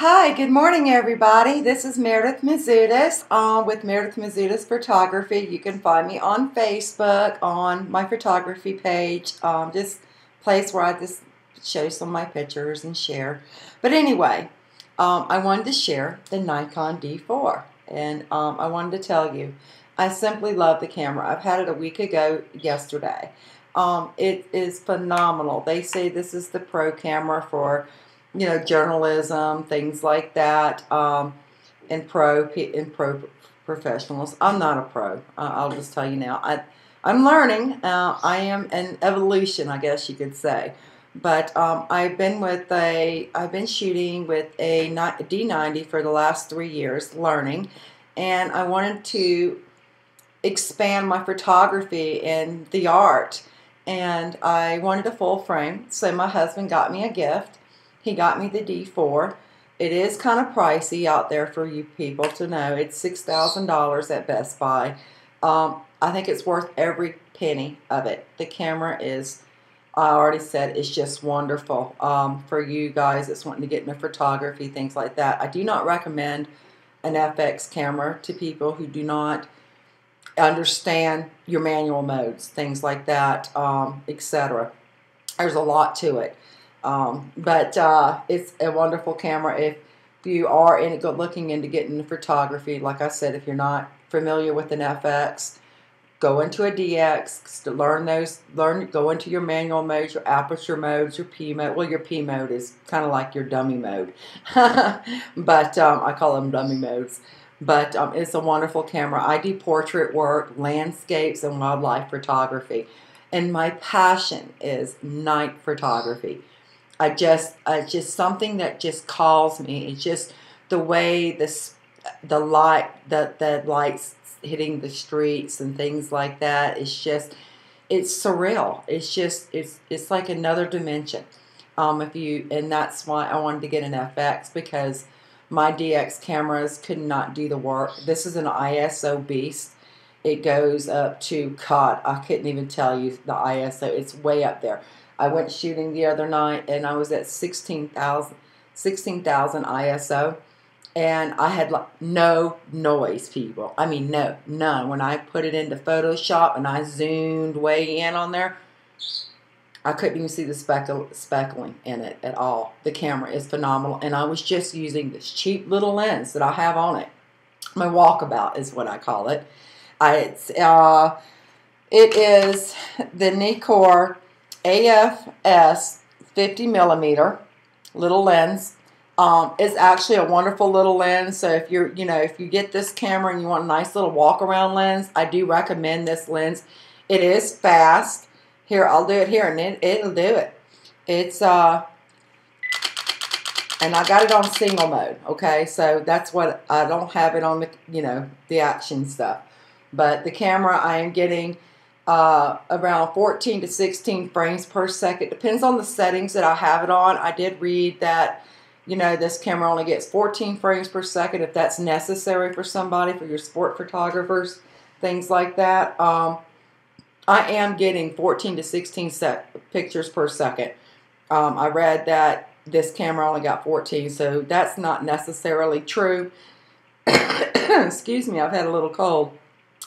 Hi, good morning everybody. This is Meredith Mizutis with Meredith Mizutis Photography. You can find me on Facebook on my photography page, just place where I just show some of my pictures and share. But anyway, I wanted to share the Nikon D4 and I wanted to tell you, I simply love the camera. I've had it a week ago yesterday. It is phenomenal. They say this is the pro camera for journalism, things like that, and pro professionals. I'm not a pro. I'll just tell you now. I'm learning. I am an evolution, I guess you could say. But I've been shooting with a D90 for the last 3 years, learning, and I wanted to expand my photography and the art, and I wanted a full frame. So my husband got me a gift. He got me the D4. It is kind of pricey out there for you people to know. It's $6,000 at Best Buy. I think it's worth every penny of it. The camera is, I already said, it's just wonderful. For you guys that's wanting to get into photography, things like that. I do not recommend an FX camera to people who do not understand your manual modes, things like that, etc. There's a lot to it. But it's a wonderful camera if you are looking into getting into photography. Like I said, if you're not familiar with an FX, go into a DX to go into your manual modes, your aperture modes, your P mode. Well, your P mode is kind of like your dummy mode, but I call them dummy modes. But it's a wonderful camera. I do portrait work, landscapes, and wildlife photography, and my passion is night photography. It's just something that just calls me. It's just the way the lights hitting the streets and things like that. It's surreal. It's like another dimension. And that's why I wanted to get an FX, because my DX cameras could not do the work. This is an ISO beast. It goes up to, God, I couldn't even tell you the ISO. It's way up there. I went shooting the other night and I was at 16,000 ISO, and I had like no noise, people. I mean, none. When I put it into Photoshop and I zoomed way in on there, I couldn't even see the speckling in it at all. The camera is phenomenal, and I was just using this cheap little lens that I have on it. My walkabout is what I call it. It is the Nikon AFS 50mm little lens. It's actually a wonderful little lens. So if you get this camera and you want a nice little walk around lens, I do recommend this lens. It is fast. Here, I'll do it here, and it'll do it. It's and I got it on single mode. Okay, so that's what I don't have it on the action stuff. But the camera, I am getting around 14 to 16 frames per second. Depends on the settings that I have it on. I did read that, this camera only gets 14 frames per second if that's necessary for somebody, for your sport photographers, things like that. I am getting 14 to 16 pictures per second. I read that this camera only got 14, so that's not necessarily true. Excuse me, I've had a little cold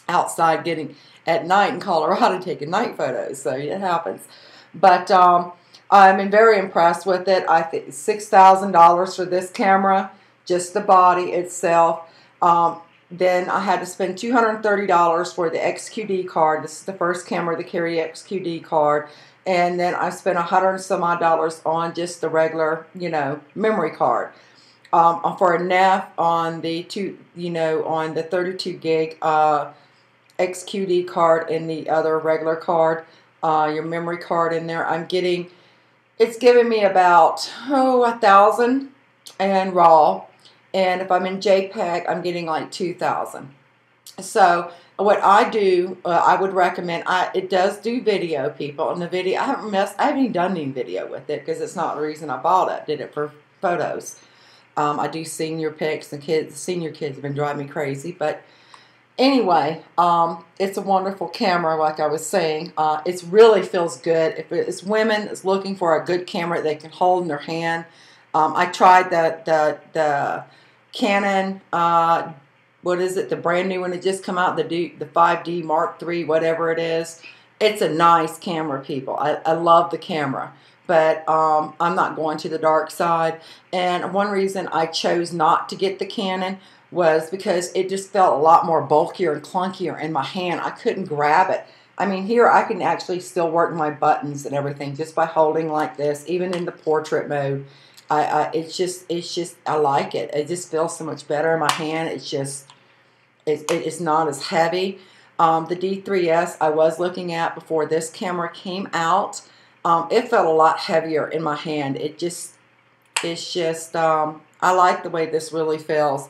outside getting at night in Colorado taking night photos, so it happens. But I'm very impressed with it. I think $6,000 for this camera, just the body itself. Then I had to spend $230 for the XQD card. This is the first camera to carry XQD card. And then I spent $100 some odd on just the regular, memory card. For a NEF on the on the 32 gig XQD card and the other regular card, your memory card in there, it's giving me about 1,000 and RAW. And if I'm in JPEG, I'm getting like 2,000. So what I do, I would recommend. It does do video, people. And the video, I haven't even done any video with it because it's not the reason I bought it. Did it for photos. I do senior pics, and senior kids have been driving me crazy. But anyway, it's a wonderful camera, like I was saying. It really feels good. If it's women that's looking for a good camera they can hold in their hand, I tried the Canon, what is it, the brand new one that just come out, the 5D Mark III, whatever it is. It's a nice camera, people. I love the camera, but I'm not going to the dark side. And one reason I chose not to get the Canon was because it just felt a lot more bulkier and clunkier in my hand. I couldn't grab it. I mean, here I can actually still work my buttons and everything just by holding like this, even in the portrait mode. It's just, I like it. It just feels so much better in my hand. It's just, it's not as heavy. The D3S I was looking at before this camera came out, it felt a lot heavier in my hand. It's just, I like the way this really feels.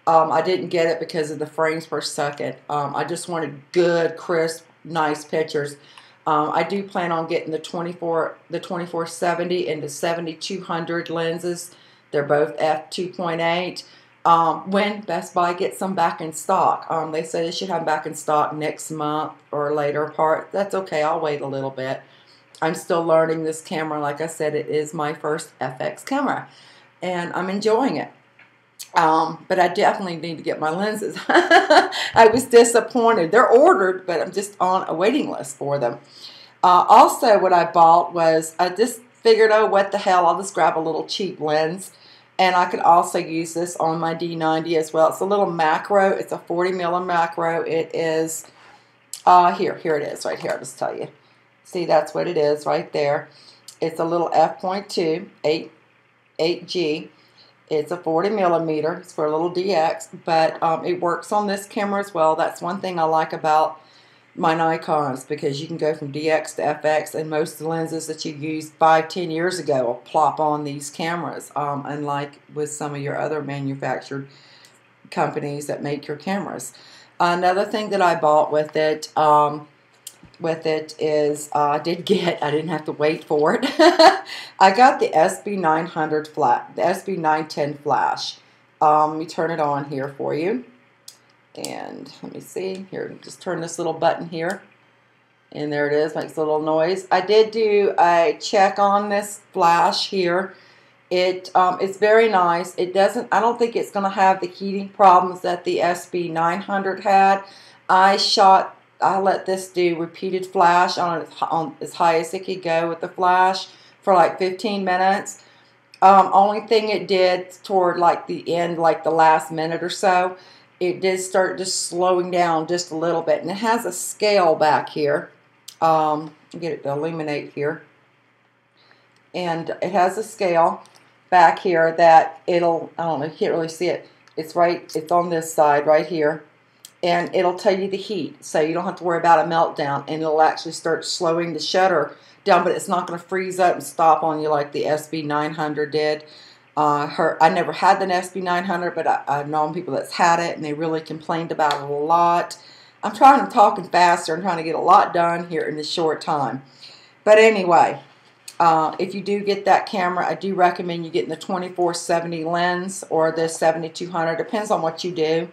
I didn't get it because of the frames per second. I just wanted good, crisp, nice pictures. I do plan on getting the 2470 and the 7200 lenses. They're both f2.8. When Best Buy gets them back in stock. They say they should have them back in stock next month or later part. That's okay. I'll wait a little bit. I'm still learning this camera. Like I said, it is my first FX camera, and I'm enjoying it. But I definitely need to get my lenses. I was disappointed. They're ordered, but I'm just on a waiting list for them. Also, what I bought was, I just figured, oh, what the hell, I'll just grab a little cheap lens. And I could also use this on my D90 as well. It's a little macro. It's a 40mm macro. It is, here it is right here. I'll just tell you. See, that's what it is right there. It's a little f.2, 8G. It's a 40mm. It's for a little DX, but it works on this camera as well. That's one thing I like about my Nikons, because you can go from DX to FX, and most of the lenses that you used 5-10 years ago will plop on these cameras, unlike with some of your other manufactured companies that make your cameras. Another thing that I bought with it is, I didn't have to wait for it. I got the SB900 the SB910 flash. Let me turn it on here for you. And let me see here, just turn this little button here, and there it is, makes a little noise. I did do a check on this flash here. It's very nice. It doesn't, I don't think it's going to have the heating problems that the SB900 had. I let this do repeated flash on as high as it could go with the flash for like 15 minutes. Only thing it did toward like the end, like the last minute or so, it did start just slowing down just a little bit. And it has a scale back here. Get it to illuminate here. And it has a scale back here that it'll, I don't know, you can't really see it. It's on this side right here. And it'll tell you the heat. So you don't have to worry about a meltdown. And it'll actually start slowing the shutter down, but it's not going to freeze up and stop on you like the SB900 did. I never had the SB900, but I've known people that's had it, and they really complained about it a lot. I'm talking faster. I'm trying to get a lot done here in this short time. But anyway, if you do get that camera, I do recommend you getting the 2470 lens or the 7200. Depends on what you do.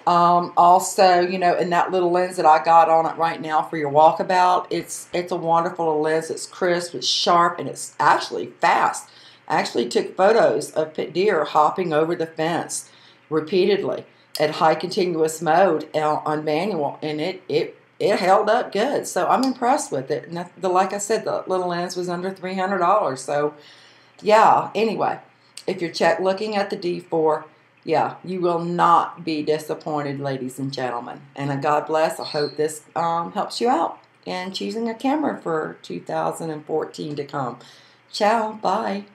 Also, you know, in that little lens that I got on it right now for your walkabout, it's a wonderful lens. It's crisp, it's sharp, and it's actually fast. I actually took photos of deer hopping over the fence repeatedly at high continuous mode on manual, and it held up good. So I'm impressed with it. And like I said, the little lens was under $300. So yeah, anyway, if you're looking at the D4, yeah, you will not be disappointed, ladies and gentlemen. And God bless. I hope this helps you out in choosing a camera for 2014 to come. Ciao. Bye.